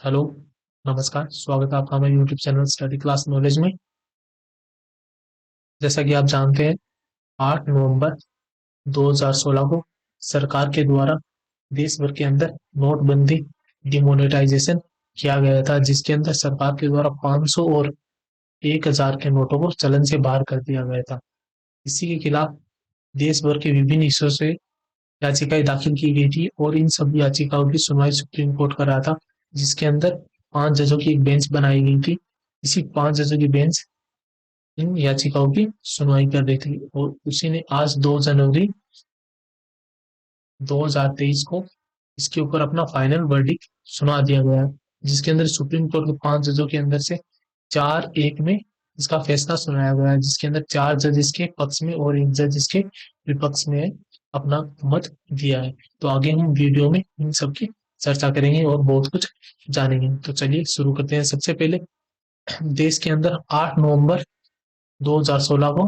Hello. नमस्कार, स्वागत है आपका हमारे YouTube channel study class knowledge में। जैसा कि आप जानते हैं, 8 नवंबर 2016 को सरकार के द्वारा देश भर के अंदर नोटबंदी डिमोनेटाइजेशन किया गया था, जिसके अंदर सरकार के द्वारा 500 और 1000 के नोटों को चलन से बाहर कर दिया गया था। इसी के खिलाफ देश भर के विभिन्न हिस्सों से याचिकाएं दाखिल की गई थी और इन सब याचिकाओं की सुनवाई सुप्रीम कोर्ट कर रहा था, जिसके अंदर 5 जजों की एक बेंच बनाई गई थी। इसी 5 जजों की बेंच इन याचिकाओं की सुनवाई कर रही थी और उसी ने आज 2 जनवरी 2023 को इसके ऊपर अपना फाइनल वर्डिक्ट सुना दिया गया है, जिसके अंदर सुप्रीम कोर्ट के 5 जजों के अंदर से 4-1 में इसका फैसला सुनाया गया है, जिसके अंदर 4 जज इसके पक्ष में और 1 जज इसके विपक्ष में अपना मत दिया है। तो आगे हम वीडियो में इन सब की चर्चा करेंगे और बहुत कुछ जानेंगे। तो चलिए शुरू करते हैं। सबसे पहले देश के अंदर 8 नवंबर 2016 को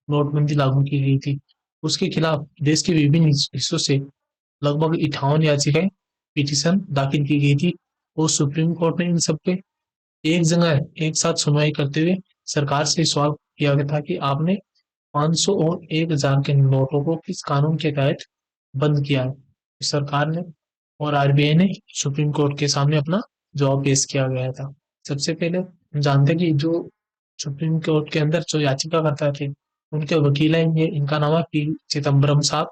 नोटबंदी लागू की गई थी। उसके खिलाफ देश के विभिन्न हिस्सों से लगभग 58 याचिकाएं पिटीशन दाखिल की गई थी और सुप्रीम कोर्ट ने इन सब पे एक जगह एक साथ सुनवाई करते हुए सरकार से सवाल किया गया था कि आपने 500 और 1000 के नोटों को किस कानून के तहत बंद किया है। सरकार ने और आरबीआई ने सुप्रीम कोर्ट के सामने अपना जवाब पेश किया गया था। सबसे पहले हम जानते हैं कि जो सुप्रीम कोर्ट के अंदर जो याचिकाकर्ता थे, उनके वकील हैं, ये इनका नाम है पी चिदम्बरम साहब।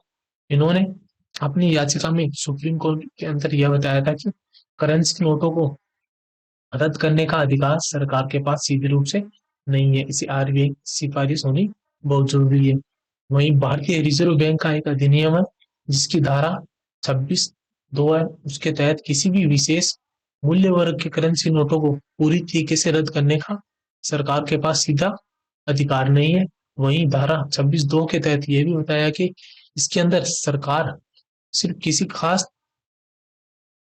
इन्होंने अपनी याचिका में सुप्रीम कोर्ट के अंदर यह बताया था कि करेंसी नोटों को रद्द करने का अधिकार सरकार के पास सीधे रूप से नहीं है, इसे आरबीआई सिफारिश होनी बहुत जरूरी है। वहीं भारतीय रिजर्व बैंक का एक अधिनियम है, जिसकी धारा 26(2) है। उसके तहत किसी भी विशेष मूल्य वर्ग के करेंसी नोटों को पूरी तरीके से रद्द करने का सरकार के पास सीधा अधिकार नहीं है। वहीं धारा 26(2) के तहत यह भी बताया कि इसके अंदर सरकार सिर्फ किसी खास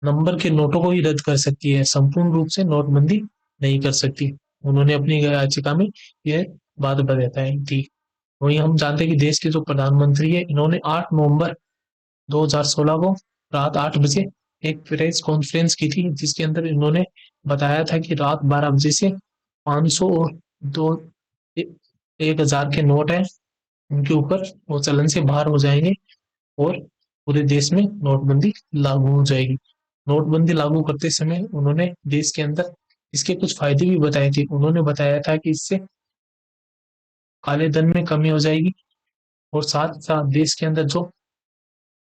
नंबर के नोटों को ही रद्द कर सकती है, संपूर्ण रूप से नोटबंदी नहीं कर सकती। उन्होंने अपनी याचिका में यह बात बताई थी। वहीं हम जानते हैं कि देश के जो प्रधानमंत्री है, इन्होंने 8 नवंबर 2016 को रात 8 बजे एक प्रेस कॉन्फ्रेंस की थी, जिसके अंदर इन्होंने बताया था कि रात 12 बजे से 500 और 1000 के नोट है, उनके ऊपर वो चलन से बाहर हो जाएंगे और पूरे देश में नोटबंदी लागू हो जाएगी। नोटबंदी लागू करते समय उन्होंने देश के अंदर इसके कुछ फायदे भी बताए थे। उन्होंने बताया था कि इससे काले धन में कमी हो जाएगी और साथ साथ देश के अंदर जो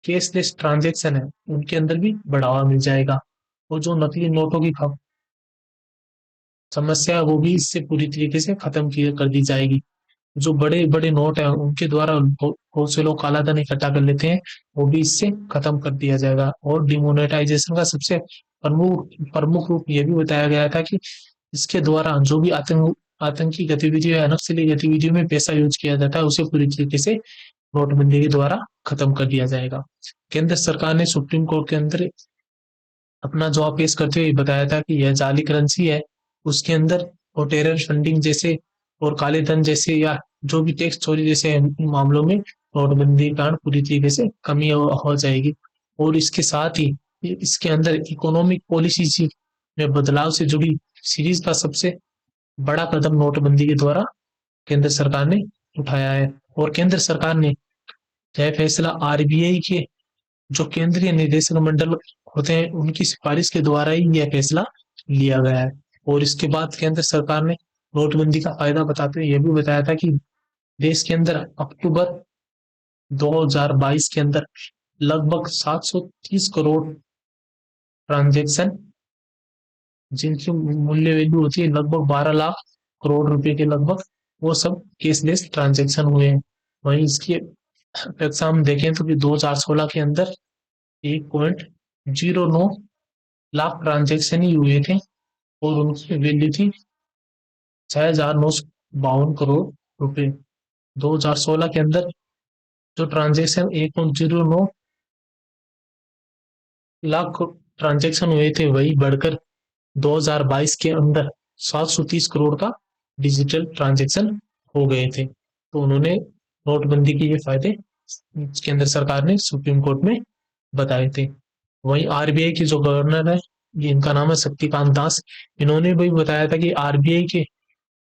कैशलेस ट्रांजेक्शन है, उनके अंदर भी बढ़ावा मिल जाएगा और जो नकली नोटों की समस्या है, वो भी इससे पूरी तरीके से खत्म कर दी जाएगी। जो बड़े बड़े नोट है, उनके द्वारा बहुत से लोग काला धन इकट्ठा कर लेते हैं, वो भी इससे खत्म कर दिया जाएगा। और डिमोनेटाइजेशन का सबसे प्रमुख प्रमुख रूप ये भी बताया गया था कि इसके द्वारा जो भी आतंकी गतिविधियों या नक्सली गतिविधियों में पैसा यूज किया जाता है, उसे पूरी तरीके से नोटबंदी के द्वारा खत्म कर दिया जाएगा। केंद्र सरकार ने सुप्रीम कोर्ट के अंदर अपना जवाब पेश करते हुए बताया था कि यह जाली करेंसी है, उसके अंदर और टेरर फंडिंग जैसे और काले धन जैसे या जो भी टैक्स चोरी जैसे मामलों में नोटबंदी के कारण पूरी तरीके से कमी हो जाएगी। और इसके साथ ही इसके अंदर इकोनॉमिक पॉलिसी में बदलाव से जुड़ी सीरीज का सबसे बड़ा कदम नोटबंदी के द्वारा केंद्र सरकार ने उठाया है। और केंद्र सरकार ने यह फैसला आरबीआई के जो केंद्रीय निदेशक मंडल होते हैं, उनकी सिफारिश के द्वारा ही यह फैसला लिया गया है। और इसके बाद केंद्र सरकार ने नोटबंदी का फायदा बताते हुए यह भी बताया था कि देश के अंदर अक्टूबर 2022 के अंदर लगभग 730 करोड़ ट्रांजेक्शन, जिनकी मूल्य वैल्यू होती है लगभग 12 लाख करोड़ रुपए के लगभग, वो सब केसलेस ट्रांजेक्शन हुए हैं। वहीं इसकी अपेक्षा हम देखें तो कि 2016 के अंदर 1.09 लाख ट्रांजेक्शन ही हुए थे और उनकी वैल्यू थी 6,952 करोड़ रुपए। 2016 के अंदर जो ट्रांजेक्शन 1.09 लाख ट्रांजेक्शन हुए थे, वही बढ़कर 2022 के अंदर 730 करोड़ का डिजिटल ट्रांजेक्शन हो गए थे। तो उन्होंने नोटबंदी के ये फायदे केंद्र सरकार ने सुप्रीम कोर्ट में बताए थे। वहीं आरबीआई की जो गवर्नर है, ये इनका नाम है शक्तिकांत दास। इन्होंने भी बताया था कि आरबीआई के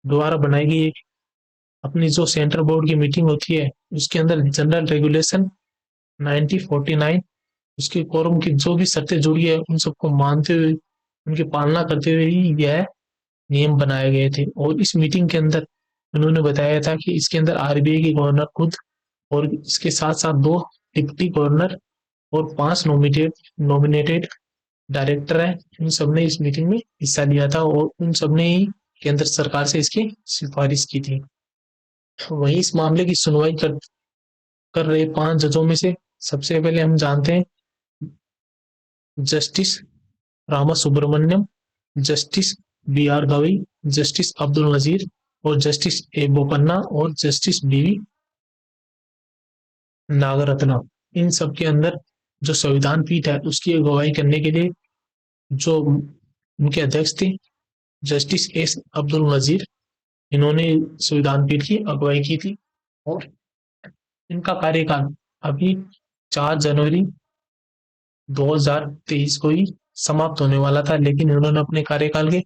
द्वारा बनाई गई एक अपनी जो सेंट्रल बोर्ड की मीटिंग होती है उसके अंदर जनरल रेगुलेशन 1949 उसके कोरम की जो भी शर्तें जुड़ी है उन सबको मानते हुए उनकी पालना करते हुए ही यह नियम बनाए गए थे। और इस मीटिंग के अंदर उन्होंने बताया था कि इसके अंदर आरबीआई के गवर्नर खुद और इसके साथ साथ दो डिप्टी गवर्नर और 5 नॉमिनेटेड डायरेक्टर हैं। उन सबने इस मीटिंग में हिस्सा लिया था और उन सबने ही केंद्र सरकार से इसकी सिफारिश की थी। वहीं इस मामले की सुनवाई कर रहे 5 जजों में से सबसे पहले हम जानते हैं justice Rama Subramanian, justice B R Gavai, justice Abdul Nazeer और जस्टिस ए बोपन्ना और जस्टिस बी वी नागरत्ना। इन सब के अंदर जो संविधान पीठ है उसकी अगुवाई करने के लिए जो उनके अध्यक्ष थे जस्टिस एस अब्दुल नजीर, इन्होंने संविधान पीठ की अगुवाई की थी। और इनका कार्यकाल अभी 4 जनवरी 2023 को ही समाप्त होने वाला था, लेकिन उन्होंने अपने कार्यकाल के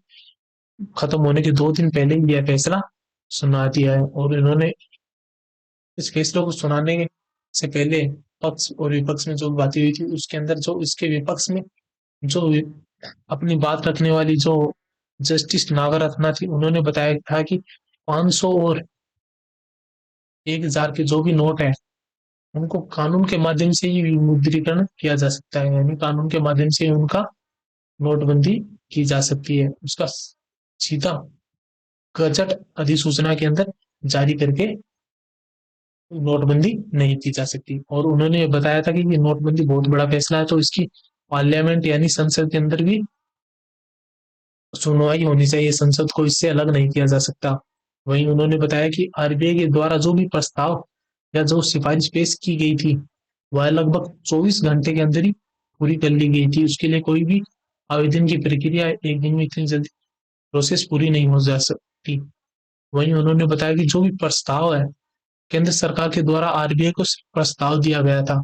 खत्म होने के 2 दिन पहले ही यह फैसला सुना दिया है। और इन्होंने इस फैसले को सुनाने से पहले पक्ष और विपक्ष में जो बातें हुई थी उसके अंदर जो इसके विपक्ष में जो अपनी बात रखने वाली जो जस्टिस नागरत्ना थी उन्होंने बताया था कि 500 और 1000 के जो भी नोट है उनको कानून के माध्यम से ही विमुद्रीकरण किया जा सकता है, यानी कानून के माध्यम से उनका नोटबंदी की जा सकती है। उसका सीधा गजट अधिसूचना के अंदर जारी करके नोटबंदी नहीं की जा सकती। और उन्होंने बताया था कि ये नोटबंदी बहुत बड़ा फैसला है तो इसकी पार्लियामेंट यानी संसद के अंदर भी सुनवाई होनी चाहिए, संसद को इससे अलग नहीं किया जा सकता। वहीं उन्होंने बताया कि आरबीआई के द्वारा जो भी प्रस्ताव या जो सिफारिश पेश की गई थी वह लगभग 24 घंटे के अंदर ही पूरी कर ली गई थी। उसके लिए कोई भी आवेदन की प्रक्रिया एक दिन में इतनी जल्दी प्रोसेस पूरी नहीं हो जा सकती। वहीं उन्होंने बताया कि जो भी प्रस्ताव है केंद्र सरकार के द्वारा आरबीआई को प्रस्ताव दिया गया था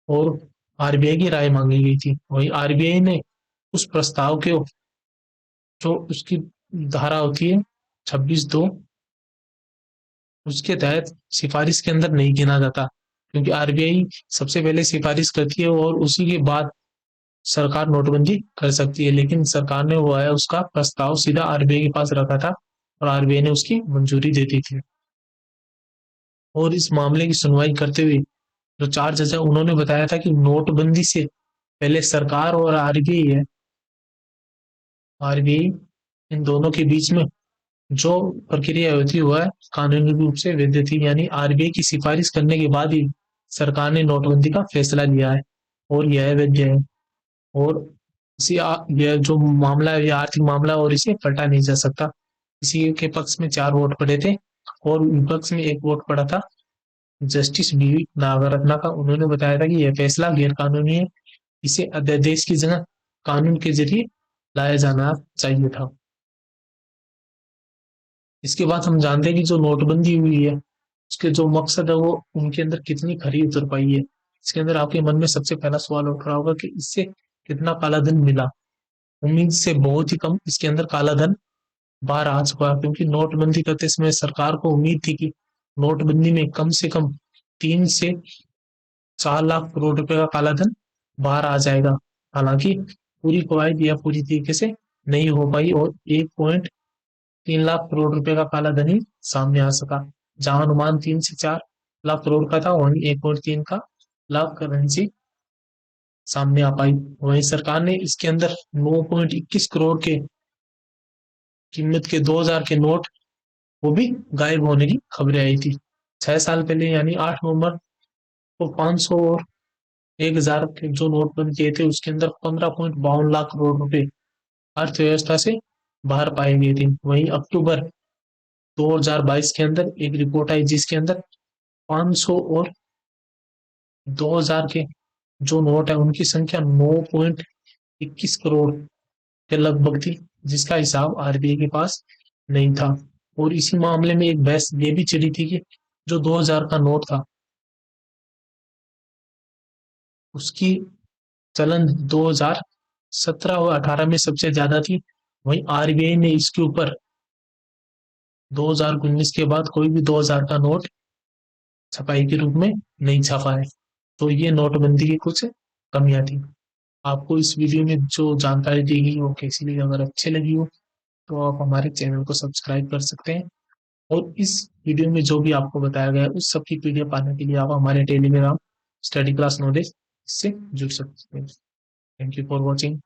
और आरबीआई की राय मांगी गई थी। वहीं आरबीआई ने उस प्रस्ताव के जो उसकी धारा होती है 26(2) उसके तहत सिफारिश के अंदर नहीं गिना जाता, क्योंकि आरबीआई सबसे पहले सिफारिश करती है और उसी के बाद सरकार नोटबंदी कर सकती है। लेकिन सरकार ने वो है उसका प्रस्ताव सीधा आरबीआई के पास रखा था और आरबीआई ने उसकी मंजूरी दे दी थी। और इस मामले की सुनवाई करते हुए जो 4 जज है उन्होंने बताया था कि नोटबंदी से पहले सरकार और आरबीआई इन दोनों के बीच में जो प्रक्रिया होती है वह कानूनी रूप से वैध थी, यानी आरबीआई की सिफारिश करने के बाद ही सरकार ने नोटबंदी का फैसला लिया है और यह वैध है। और यह जो मामला है यह आर्थिक मामला और इसे पलटा नहीं जा सकता। इसी के पक्ष में 4 वोट पड़े थे और विपक्ष में 1 वोट पड़ा था जस्टिस बी वी नागरत्ना का। उन्होंने बताया था कि यह फैसला गैर कानूनी है, इसे अध्यादेश की जगह कानून के जरिए लाया जाना चाहिए था। इसके बाद हम जानते हैं कि जो नोटबंदी हुई है उसके जो मकसद है वो उनके अंदर कितनी खरी उतर पाई है। इसके अंदर आपके मन में सबसे पहला सवाल उठ रहा होगा कि इससे कितना काला धन मिला। उम्मीद से बहुत ही कम इसके अंदर काला धन बाहर आ चुका है, क्योंकि नोटबंदी करते समय सरकार को उम्मीद थी कि नोटबंदी में कम से कम 3 से 4 लाख करोड़ रुपए का काला धन बाहर आ जाएगा। हालांकि पूरी कवायद यह पूरी तरीके से नहीं हो पाई और 1.3 लाख करोड़ रुपए का काला धन ही सामने आ सका। जहां अनुमान 3 से 4 लाख करोड़ का था वहीं 1.3 का लाख करेंसी सामने आ पाई। वहीं सरकार ने इसके अंदर 9.21 करोड़ के कीमत के 2000 के नोट वो भी गायब होने की खबरें आई थी। 6 साल पहले यानी 8 नवंबर को 500 और 1000 के जो नोट बंद किए थे उसके अंदर 15.52 लाख करोड़ रुपए अर्थव्यवस्था से बाहर पाए गए थे। वहीं अक्टूबर 2022 के अंदर एक रिपोर्ट आई जिसके अंदर 500 और 2000 के जो नोट है उनकी संख्या 9.21 करोड़ के लगभग थी, जिसका हिसाब आरबीआई के पास नहीं था। और इसी मामले में एक बहस ये भी चली थी कि जो 2000 का नोट था उसकी चलन 17 और 18 में सबसे ज्यादा थी। वहीं आरबीआई ने इसके ऊपर 2019 के बाद कोई भी 2000 का नोट छपाई के रूप में नहीं छपा है। तो ये नोटबंदी की कुछ कमियां थी। आपको इस वीडियो में जो जानकारी दी गई वो कैसी लगी? अगर अच्छी लगी हो तो आप हमारे चैनल को सब्सक्राइब कर सकते हैं। और इस वीडियो में जो भी आपको बताया गया है उस सब की पीडीएफ पाने के लिए आप हमारे टेलीग्राम स्टडी क्लास नॉलेज से जुड़ सकते हैं। Thank you for watching.